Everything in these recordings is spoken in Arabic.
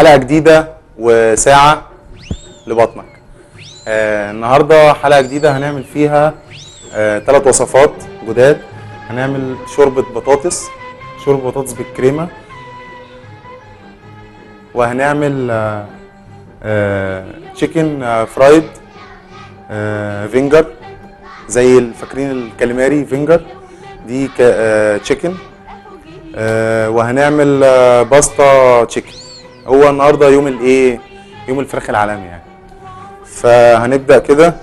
حلقة جديدة وساعة لبطنك. النهاردة حلقة جديدة هنعمل فيها 3 وصفات جداد. هنعمل شوربة بطاطس، شوربة بطاطس بالكريمة، وهنعمل تشيكن فرايد فينجر، زي فاكرين الكاليماري فينجر دي تشيكن. وهنعمل باستا تشيكن. هو النهارده يوم الايه؟ يوم الفراخ العالمي يعني. فهنبدا كده.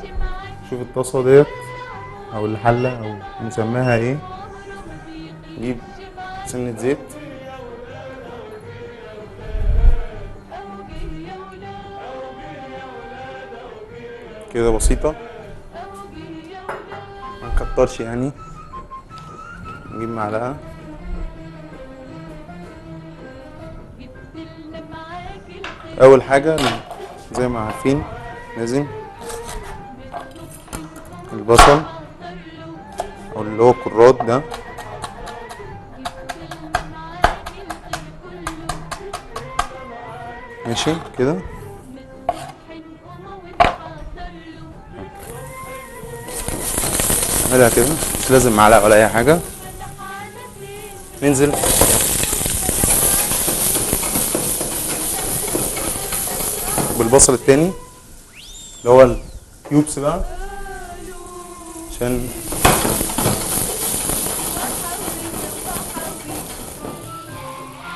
شوف الطاسه ديت او الحله او نسميها ايه. نجيب سنه زيت كده بسيطه، ما نكترش يعني. نجيب معلقه. اول حاجه زي ما عارفين لازم البصل او اللي هو الكرات ده، ماشي كده. نعملها كده، مش لازم معلقه ولا اي حاجه. ننزل بالبصل التاني اللي هو الكيوبس بقى، عشان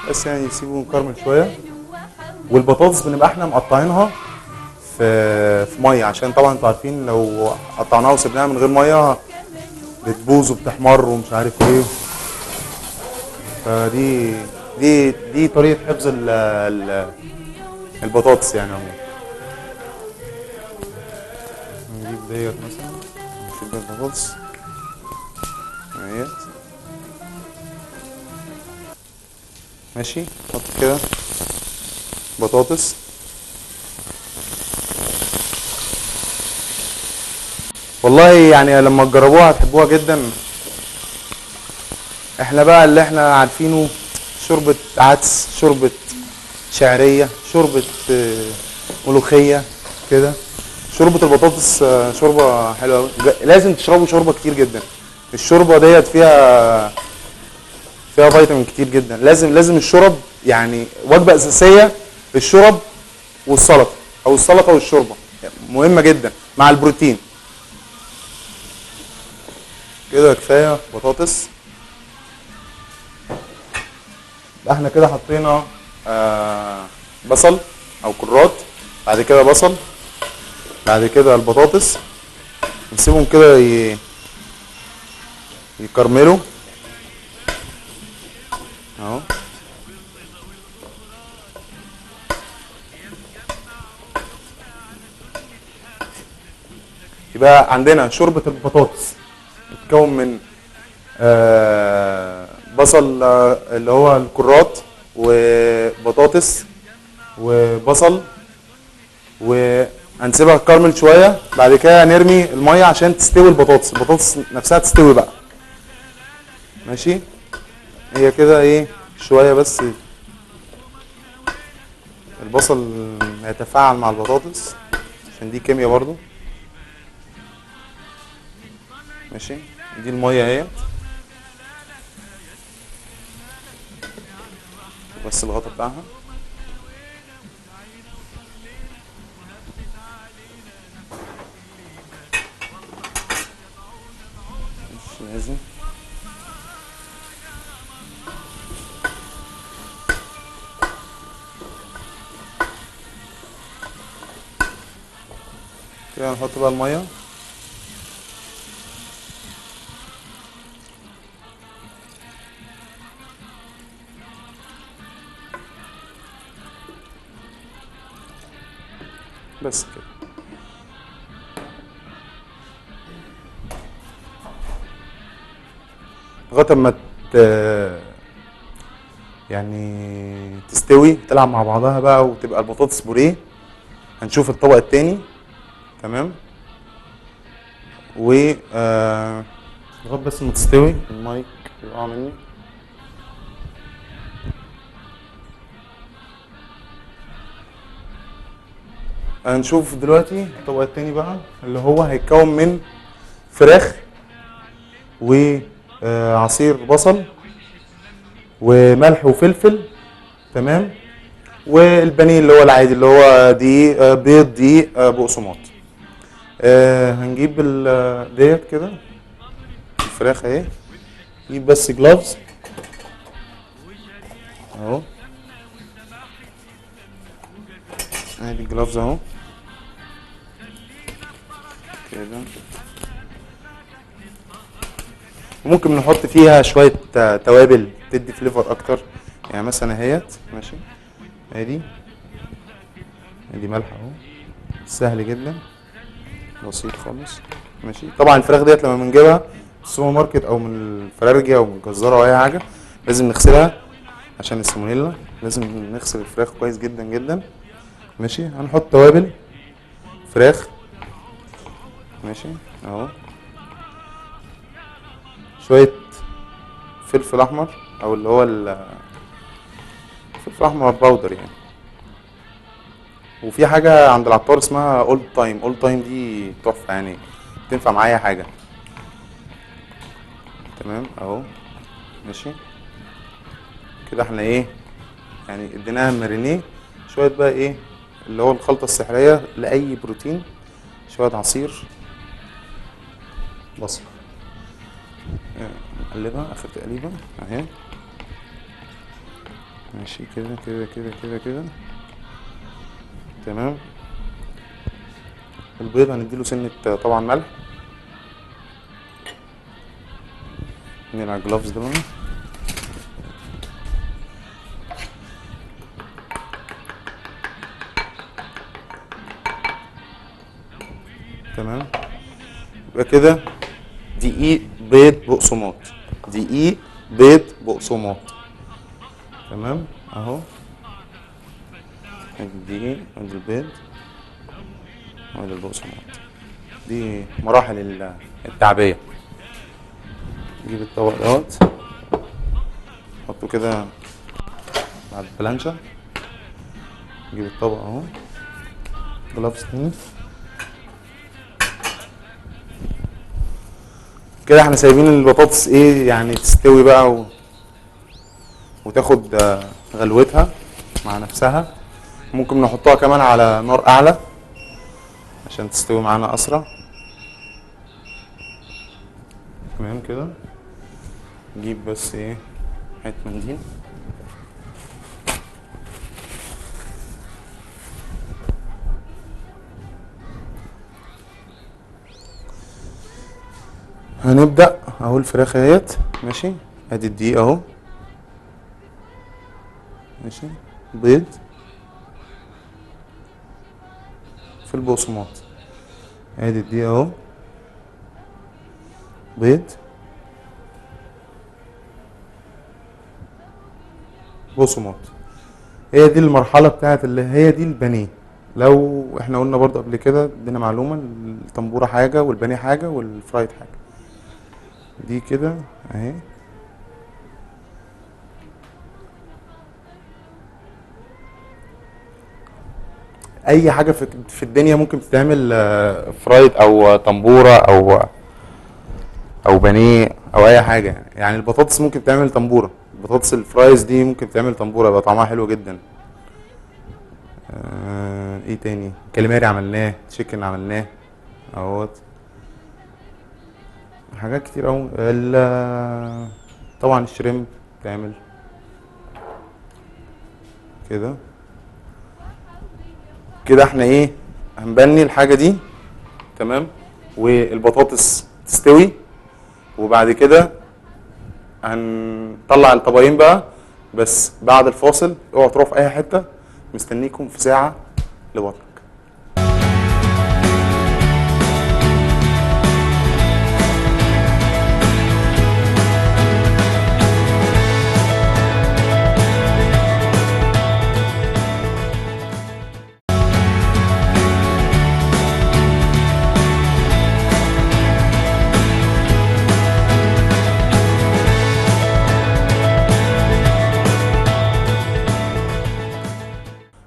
بس يعني يسيبوا مكرمل شويه. والبطاطس بنبقى احنا مقطعينها في ميه، عشان طبعا انتوا عارفين لو قطعناها وسبناها من غير ميه بتبوظ وبتحمر ومش عارف ايه. فدي طريقه حفظ البطاطس يعني عموما. نجيب ديت مثلا، نشوف البطاطس اهيت، ماشي. نحط كده بطاطس، والله يعني لما تجربوها هتحبوها جدا. احنا بقى اللي احنا عارفينه شوربة عدس، شوربة شعرية، شوربة ملوخية كده. شوربة البطاطس شوربة حلوة قوي، لازم تشربوا شوربة كتير جدا. الشوربة ديت فيها فيتامين كتير جدا. لازم الشرب يعني وجبة أساسية. الشرب والسلطة أو السلطة والشوربة مهمة جدا مع البروتين. كده كفاية بطاطس. احنا كده حطينا بصل او كرات، بعد كده بصل، بعد كده البطاطس. نسيبهم كده يكرملوا اهو. يبقى عندنا شوربة البطاطس بتتكون من بصل اللي هو الكرات، وبطاطس وبصل، وهنسيبها تكرمل شويه. بعد كده نرمي الميه عشان تستوي البطاطس نفسها تستوي بقى، ماشي. هي كده ايه شويه بس البصل يتفاعل مع البطاطس، عشان دي كيمياء برضو، ماشي. دي الميه اهي، بس الغطا بتاعها. مش لازم كده. نحط بقى الميه، بس كده. لغايه اما يعني تستوي تلعب مع بعضها بقى وتبقى البطاطس بوريه. هنشوف الطبق التاني، تمام. و لغايه بس ما تستوي. المايك يقع مني. هنشوف دلوقتي الطبق التاني بقى اللي هو هيتكون من فراخ وعصير بصل وملح وفلفل، تمام، والبانيه اللي هو العادي اللي هو دقيق بيض دقيق بقسماط. هنجيب ديت كده الفراخ اهي، نجيب بس جلافز اهو، ادي الجلافز اهو كده. وممكن نحط فيها شويه توابل تدي فليفر اكتر، يعني مثلا اهيت ماشي، ادي ملح اهو، سهل جدا بسيط خالص ماشي. طبعا الفراخ ديت لما بنجيبها من السوبر ماركت او من الفرارجي او من الجزاره او اي حاجه لازم نغسلها عشان السالمونيلا، لازم نغسل الفراخ كويس جدا جدا ماشي. هنحط توابل فراخ ماشي اهو، شويه فلفل احمر او اللي هو الفلفل الاحمر باودر يعني. وفي حاجه عند العطار اسمها اولد تايم، اولد تايم دي تحفه يعني، تنفع مع اي حاجه، تمام اهو ماشي كده. احنا ايه يعني اديناها مارينيه شويه بقى، ايه اللي هو الخلطه السحريه لاي بروتين، شويه عصير بصل، نقلبها اخر تقليبه اهي ماشي كده كده كده كده كده تمام. البيض هنديله سنه طبعا ملح، نقلع الجلافز ده بقى تمام. يبقى كده دقيق بيض بقسماط، دقيق بيض بقسماط، تمام اهو. ادي الدقيق ادي البيض وادي البقسماط، دي مراحل التعبية. نجيب الطبق دوت نحطه كده بعد البلانشة، نجيب الطبق اهو، جلافز تاني كده. احنا سايبين البطاطس ايه يعني تستوي بقى وتاخد غلوتها مع نفسها. ممكن نحطها كمان على نار اعلى عشان تستوي معانا اسرع، تمام كده. نجيب بس ايه حته منديل هنبدأ اهو. الفراخ اهيت ماشي، ادي الدقيق اهو ماشي، بيض في البقسماط، ادي الدقيق اهو بيض بقسماط. هي دي المرحلة بتاعت اللي هي دي البانيه. لو احنا قلنا برضه قبل كده ادينا معلومة، التنبورة حاجة والبانيه حاجة والفرايد حاجة، دي كده اهي. اي حاجة في الدنيا ممكن تتعمل فرايد او تنبورة او بانيه او اي حاجة يعني. البطاطس ممكن تعمل تنبورة، البطاطس الفرايز دي ممكن تعمل تنبورة يبقى طعمها حلو جدا. ايه تاني، كاليماري عملناه، تشيكن عملناه اهوت، حاجات كتير اوي. طبعا الشريمب تعمل كده كده. احنا ايه هنبني الحاجة دي تمام، والبطاطس تستوي، وبعد كده هنطلع الطبقين بقى. بس بعد الفاصل اوعوا تروحوا في اي حتة، مستنيكم في ساعة لبطنك.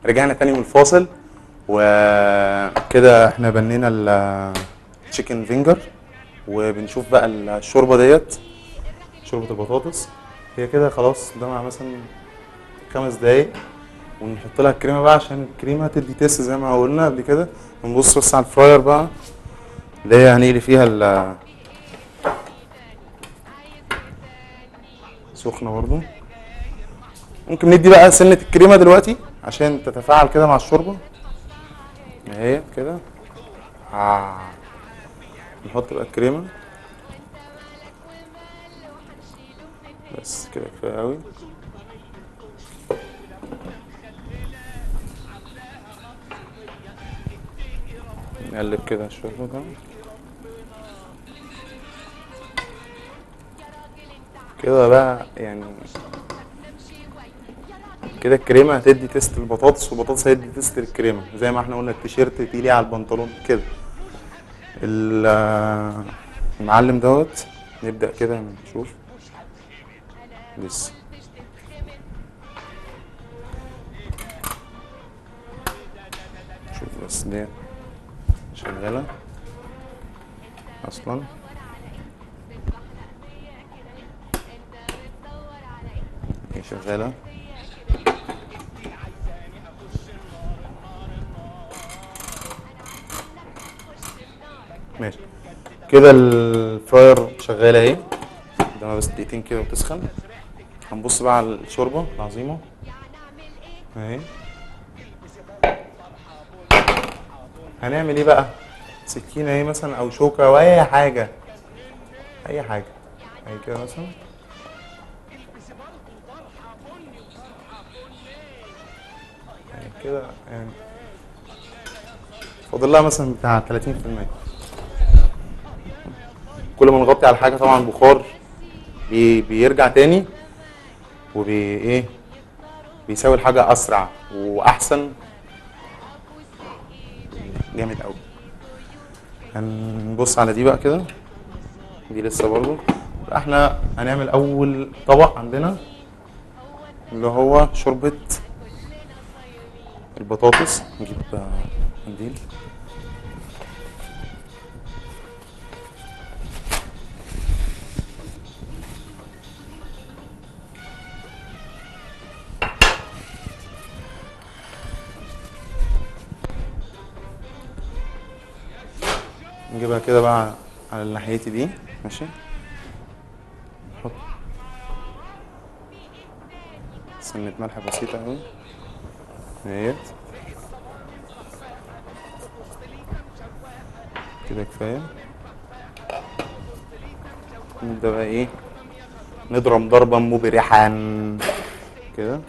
رجعنا تاني من الفاصل، وكده احنا بنينا التشيكن فينجر، وبنشوف بقى الشوربه ديت، شوربه البطاطس. هي كده خلاص قدامها مثلا 5 دقايق، ونحط لها الكريمه بقى عشان الكريمه تدي تيست زي ما قلنا قبل كده. ونبص بس على الفراير بقى اللي هي هنقلي فيها سخنه برضو. ممكن ندي بقى سنه الكريمه دلوقتي عشان تتفاعل كده مع الشوربه اهي كده. نحط بقى الكريمه بس كده كفايه قوي. نقلب كده الشوربه ده كده بقى يعني كده الكريمه هتدي تيست البطاطس، والبطاطس هيدي تيست الكريمه، زي ما احنا قلنا التيشيرت تيلي على البنطلون كده. المعلم دوت نبدا كده نشوف لسه. شوف بس دي شغاله اصلا. هي شغاله ماشي كده. الفراير شغاله اهي، قدامها بس دقيقتين كده وتسخن. هنبص بقى على الشوربه العظيمه اهي. هنعمل ايه بقى؟ سكينه اهي مثلا او شوكه او اي حاجه، اي حاجه اهي كده مثلا. اهي كده يعني فاضل لها مثلا بتاع 30%. كل ما نغطي على حاجه طبعا بخار بيرجع تاني ايه بيساوي الحاجه اسرع واحسن. جامد قوي. هنبص على دي بقى كده، دي لسه برضو. احنا هنعمل اول طبق عندنا اللي هو شوربه البطاطس. نجيب منديل. نجيبها كده بقى على ناحيتي دي ماشي. نحط سنة ملح بسيطة اهي اهيت كده كفاية. نبدأ بقى ايه نضرب ضربا مبرحا كده.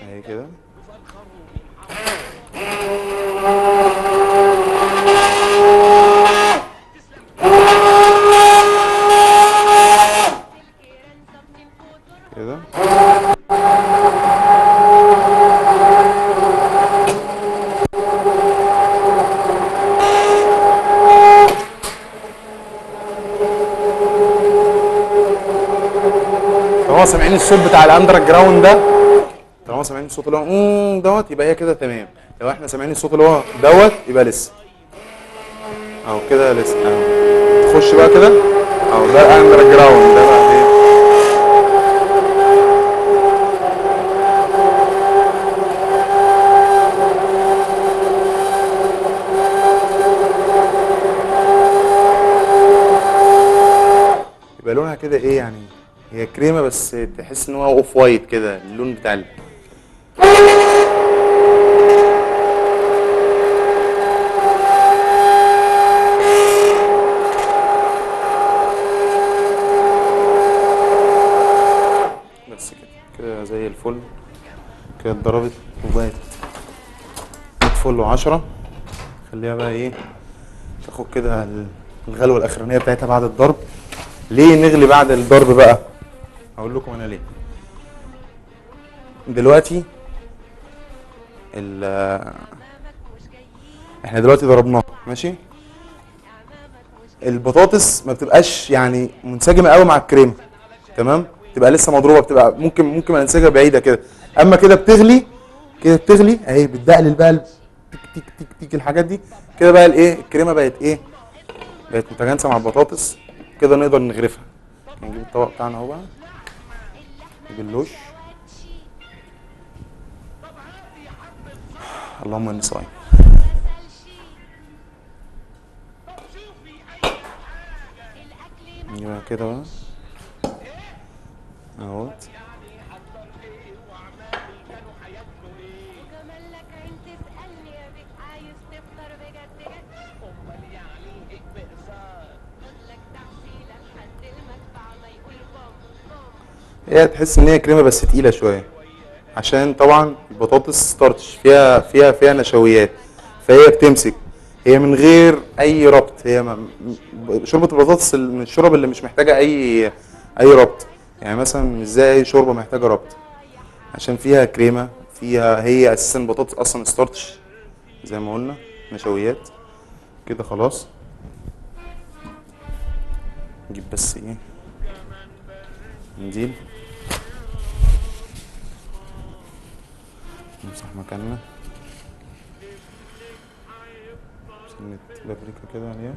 اهي كده كده. طالما سامعين الصوت بتاع الاندر جراوند ده، طالما سامعين الصوت اللي هو دوت يبقى هي كده تمام. لو احنا سامعين الصوت اللي هو دوت يبقى لسه اهو كده لسه اهو. تخش بقى كده اهو ده الاندر جراوند ده بقى ايه. يبقى لونها كده ايه يعني، هي كريمه بس تحس ان هو اوف وايت كده اللون بتاع بس كده كده زي الفل. كده اتضربت وبقت فل و10. خليها بقى ايه تاخد كده الغلوه الاخرانيه بتاعتها بعد الضرب. ليه نغلي بعد الضرب بقى؟ هقول لكم انا ليه. دلوقتي احنا دلوقتي ضربناه ماشي. البطاطس ما بتبقاش يعني منسجمه قوي مع الكريمه، تمام، تبقى لسه مضروبه، بتبقى ممكن انسجها بعيده كده. اما كده بتغلي، كده بتغلي اهي، بتدقلل بقى تيك تيك تيك تيك الحاجات دي كده بقى، الايه الكريمه بقت ايه، بقت متجانسه مع البطاطس كده، نقدر نغرفها. نجيب الطبق بتاعنا اهو بقى، نجيب اللوش. اللهم اني صايم. نجيبها كده بقى اهوت. هي تحس ان هي كريمه بس تقيله شويه، عشان طبعا البطاطس ستارتش، فيها نشويات، فهي بتمسك. هي من غير اي ربط، هي شوربه البطاطس من الشورب اللي مش محتاجه اي ربط. يعني مثلا مش زي اي شوربه محتاجه ربط، عشان فيها كريمه، هي اساسا البطاطس اصلا ستارتش زي ما قلنا، نشويات كده. خلاص نجيب بس ايه منديل نمسح مكاننا، سنة بابريكا كده عليها،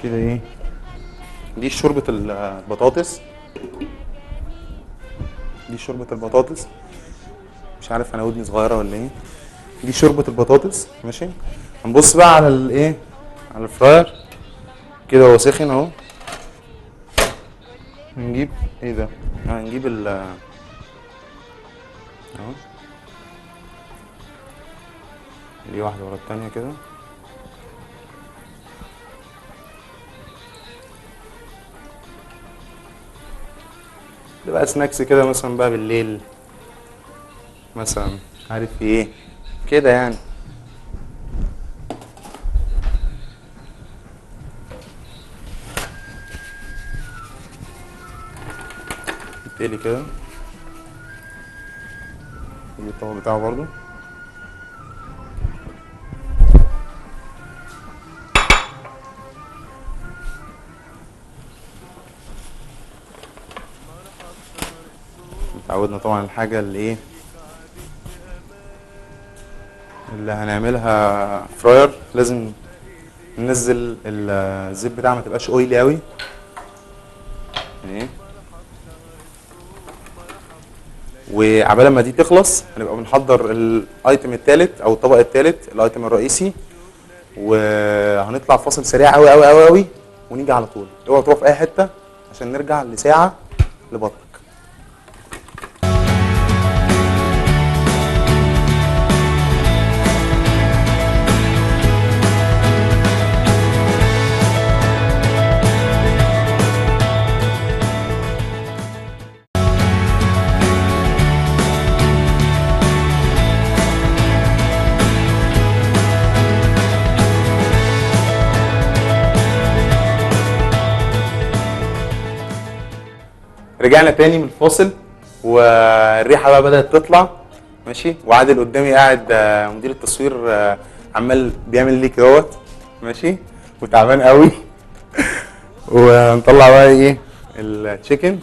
كده ايه. دي شوربة البطاطس، دي شوربة البطاطس، مش عارف انا ودني صغيرة ولا ايه. دي شوربة البطاطس ماشي. هنبص بقى على الايه، على الفراير كده، هو سخن اهو. هنجيب ايه ده، هنجيب اهو، دي واحدة ورا التانية كده. ده بقى سناكس كده مثلا بقى بالليل مثلا، عارف ايه كده يعني. يتقلي كده، نجيب الطبق بتاعه برضو. اتعودنا طبعا الحاجة اللي ايه اللي هنعملها فراير لازم ننزل الزيت بتاعها، ما تبقاش اويلي قوي ايه. وعبال ما دي تخلص هنبقى بنحضر الايتم الثالث او الطبق الثالث، الايتم الرئيسي، وهنطلع فاصل سريع قوي قوي قوي قوي ونيجي على طول. اوعى تروح في اي حته عشان نرجع لساعه لبطنك. رجعنا تاني من الفاصل، والريحه بقى بدات تطلع ماشي. وعادل قدامي قاعد مدير التصوير عمال بيعمل لي كدهوت ماشي، وتعبان قوي. ونطلع بقى ايه التشيكن.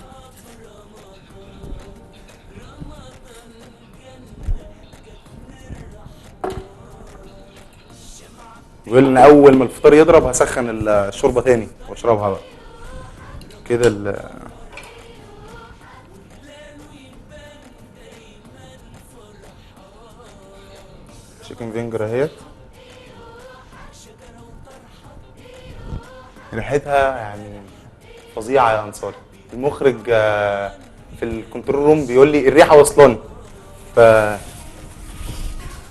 بيقول ان اول ما الفطار يضرب هسخن الشوربه تاني واشربها بقى كده. تشيكن فينجر اهيت، ريحتها يعني فظيعه يا انصاري. المخرج في الكنترول روم بيقول لي الريحه وصلاني. ف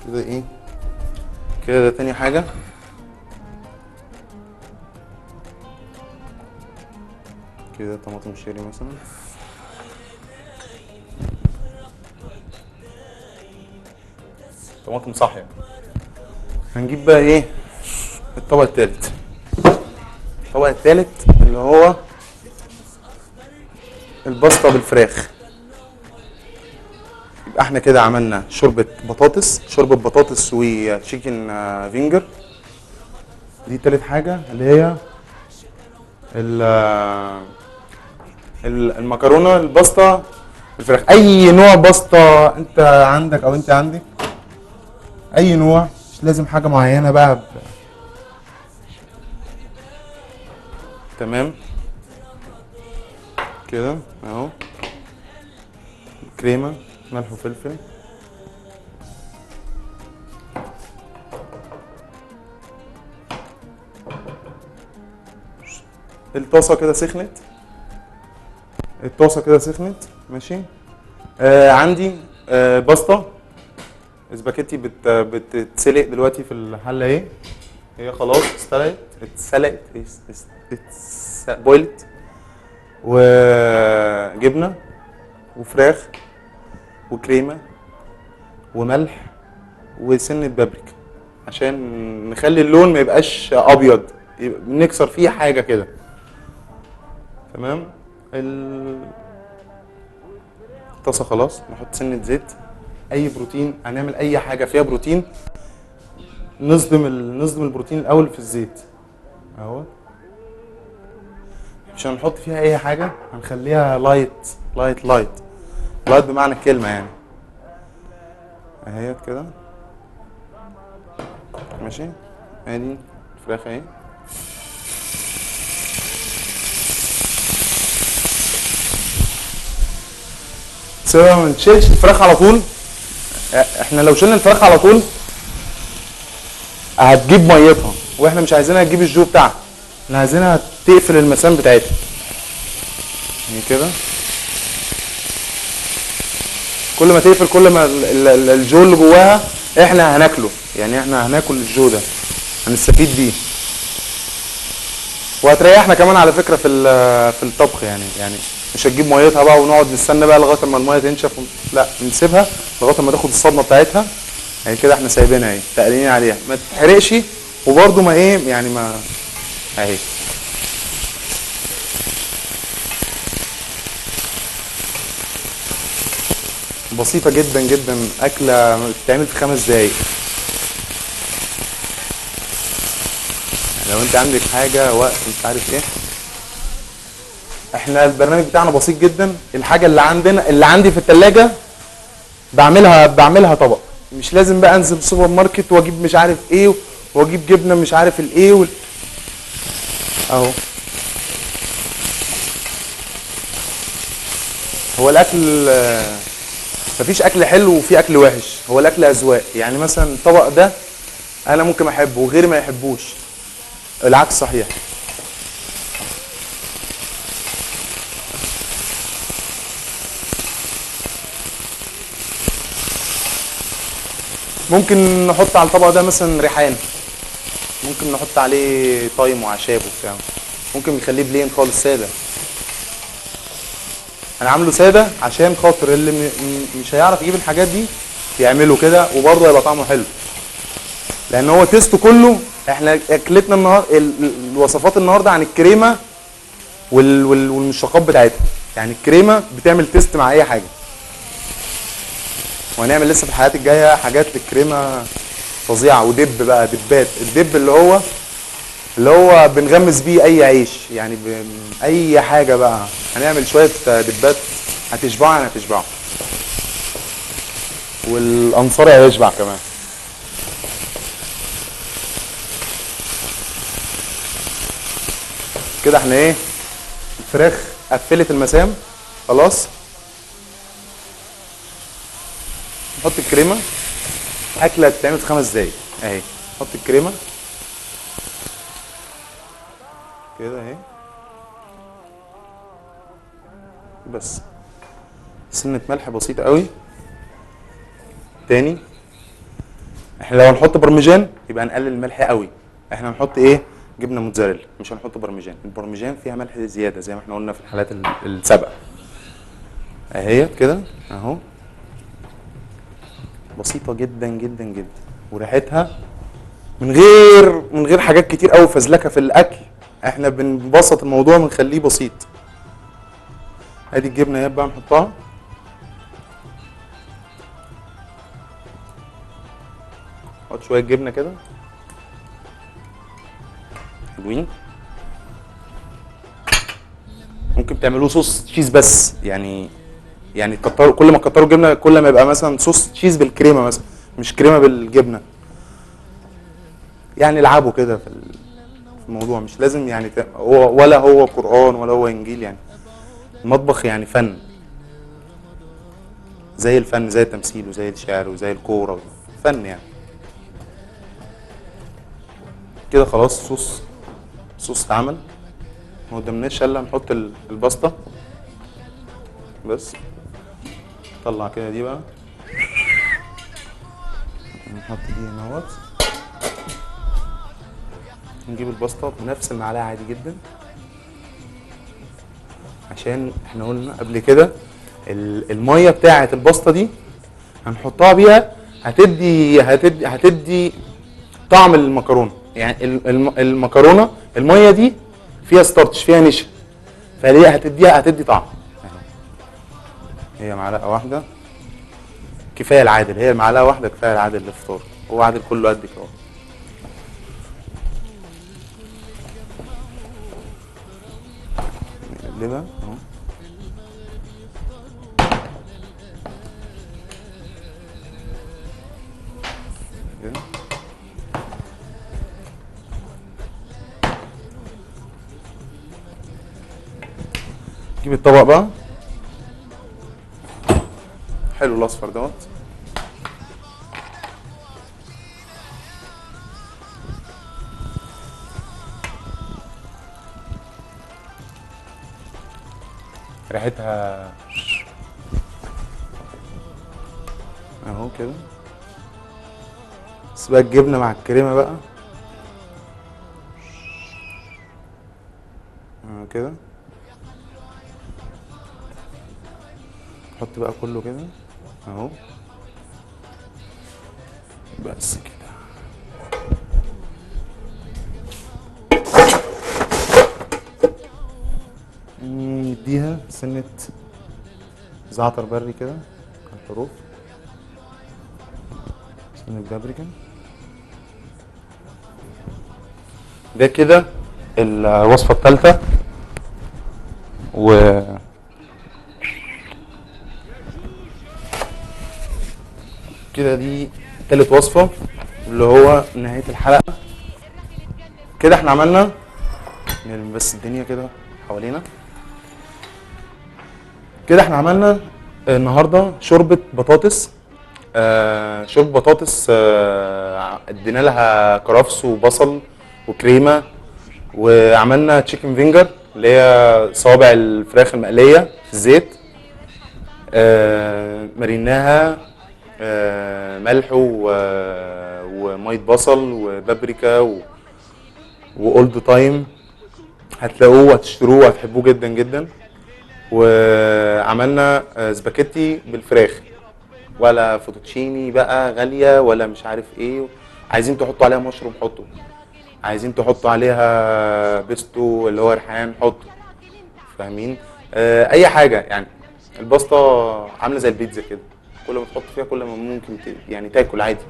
كده ايه كده. ده تاني حاجه، كده طماطم شيري مثلا، طماطم صاحيه. هنجيب بقى ايه الطبق الثالث. الطبق الثالث اللي هو الباستا بالفراخ. يبقى احنا كده عملنا شوربه بطاطس، شوربه بطاطس وتشيكن فينجر. دي تالت حاجه اللي هي المكرونه الباستا الفراخ. اي نوع باستا انت عندك او انت عندك، اي نوع، مش لازم حاجه معينه بقى تمام كده اهو. كريمه، ملح وفلفل. الطاسه كده سخنت، الطاسه كده سخنت ماشي. عندي باستا سباكيتي بتتسلق دلوقتي في الحله اهي. هي خلاص اتسلقت بويلت. وجبنه وفراخ وكريمه وملح وسنه بابريكا عشان نخلي اللون ما يبقاش ابيض، نكسر فيه حاجه كده تمام. الطاسه خلاص، نحط سنه زيت. اي بروتين هنعمل اي حاجه فيها بروتين، نصدم البروتين الاول في الزيت اهو. مش هنحط فيها اي حاجه، هنخليها لايت بمعنى الكلمه يعني اهيت كده ماشي. ادي الفراخ اهي. سيبها ما نشيلش الفراخ على طول. احنا لو شلنا الفراخ على طول هتجيب ميتها، واحنا مش عايزينها تجيب الجو بتاعها، احنا عايزينها تقفل المسام بتاعتها يعني كده. كل ما تقفل كل ما الجو اللي جواها احنا هناكله، يعني احنا هناكل الجو ده، هنستفيد بيه وهتريحنا كمان على فكره في الطبخ. يعني مش هتجيب ميتها بقى ونقعد نستنى بقى لغايه ما الميه تنشف لا، نسيبها لغايه ما تاخد الصدمه بتاعتها يعني كده. احنا سايبينها اهي، تقليين عليها ما تتحرقش وبرده ما ايه يعني ما اهي. بسيطه جدا جدا، اكله بتتعمل في 5 دقايق. يعني لو انت عندك حاجه وقت مش عارف ايه، احنا البرنامج بتاعنا بسيط جدا. الحاجه اللي عندنا اللي عندي في الثلاجه بعملها طبق، مش لازم بقى انزل السوبر ماركت واجيب مش عارف ايه واجيب جبنه مش عارف الايه اهو. هو الاكل مفيش اكل حلو وفي اكل وحش، هو الاكل اذواق. يعني مثلا الطبق ده انا ممكن احبه وغيري ما يحبوش، العكس صحيح. ممكن نحط على الطبق ده مثلا ريحان، ممكن نحط عليه طايم وعشاب وبتاع، ممكن نخليه بلين خالص ساده. انا عامله ساده عشان خاطر اللي مش هيعرف يجيب الحاجات دي يعمله كده وبرضه هيبقى طعمه حلو، لان هو تيسته كله. احنا اكلتنا النهارده الوصفات النهارده عن الكريمه والمشتقات بتاعتها. يعني الكريمه بتعمل تيست مع اي حاجه، وهنعمل لسه في الحلقات الجايه حاجات للكريمه فظيعه. ودب بقى دبات، الدب اللي هو بنغمس بيه اي عيش، يعني اي حاجه بقى هنعمل شويه دبات هتشبعنا هتشبعوا، والانصار هيشبع كمان. كده احنا ايه، الفراخ قفلت المسام خلاص. نحط الكريمه، اكله بتتعمل في 5 دقايق اهي. نحط الكريمه كده اهي بس، سنه ملح بسيطه قوي. تاني احنا لو هنحط برمجان يبقى نقلل الملح قوي. احنا هنحط ايه، جبنه موتزاريلا، مش هنحط برمجان. البرمجان فيها ملح زياده زي ما احنا قلنا في الحلقات السابقه اهي كده اهو. بسيطه جدا جدا جدا، وريحتها من غير حاجات كتير قوي فزلكه في الاكل. احنا بنبسط الموضوع بنخليه بسيط. ادي الجبنه اهي بقى نحطها نحط شويه جبنه كده حلوين. ممكن تعملوه صوص تشيز بس، يعني تكتروا، كل ما تكتروا جبنه كل ما يبقى مثلا صوص تشيز بالكريمه مثلا، مش كريمه بالجبنه. يعني العبوا كده في الموضوع، مش لازم يعني ولا هو قرآن ولا هو انجيل. يعني المطبخ يعني فن، زي الفن، زي التمثيل وزي الشعر وزي الكوره، فن يعني. كده خلاص صوص اتعمل، ما قدامناش الا نحط الباستا بس. نطلع كده دي بقى، نحط دي هنا اهوت. نجيب الباستا بنفس المعلقه عادي جدا، عشان احنا قلنا قبل كده الميه بتاعه الباستا دي هنحطها بيها هتدي طعم المكرونه. يعني المكرونه الميه دي فيها ستارتش، فيها نشا، فهي هتدي طعم. هي معلقه واحده كفايه العادل، هي المعلقه واحده كفايه العادل للفطار، هو عادل كله قد كده. نقلبها اهو كده. جيب الطبق بقى حلو الاصفر دوت. ريحتها اهو كده. بس بقى الجبنه مع الكريمه بقى كده. نحط بقى كله كده اهو بس كده. نديها سنة زعتر بري كده على الحروف، سنة بابريكا. ده كده الوصفة الثالثة، و كده دي تالت وصفة اللي هو نهاية الحلقة. كده احنا عملنا نلم بس الدنيا كده حوالينا. كده احنا عملنا النهارده شوربة بطاطس. شوربة بطاطس ادينا لها كرفس وبصل وكريمة، وعملنا تشيكن فينجر اللي هي صوابع الفراخ المقلية في الزيت. مريناها ملح ومية بصل وبابريكا واولد تايم. هتلاقوه وهتشتروه وهتحبوه جدا جدا. وعملنا سباكيتي بالفراخ، ولا فوتوتشيني بقى غاليه ولا مش عارف ايه. عايزين تحطوا عليها مشروم حطوا، عايزين تحطوا عليها بيستو اللي هو ريحان حطوا، فاهمين؟ اي حاجه يعني. الباستا عامله زي البيتزا كده، كل ما تحط فيها كل ما ممكن يعني تاكل عادي.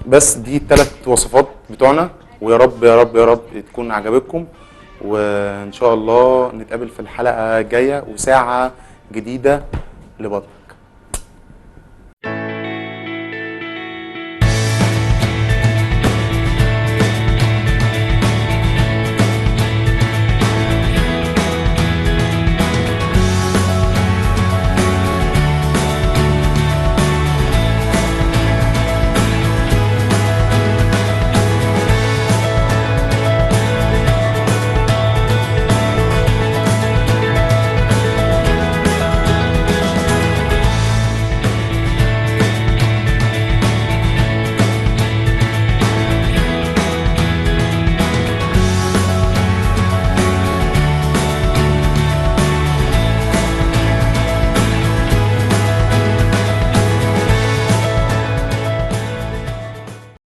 بس دي الثلاث وصفات بتوعنا، ويا رب يا رب يا رب تكون عجبتكم. وان شاء الله نتقابل في الحلقه الجايه وساعه جديده لبطل.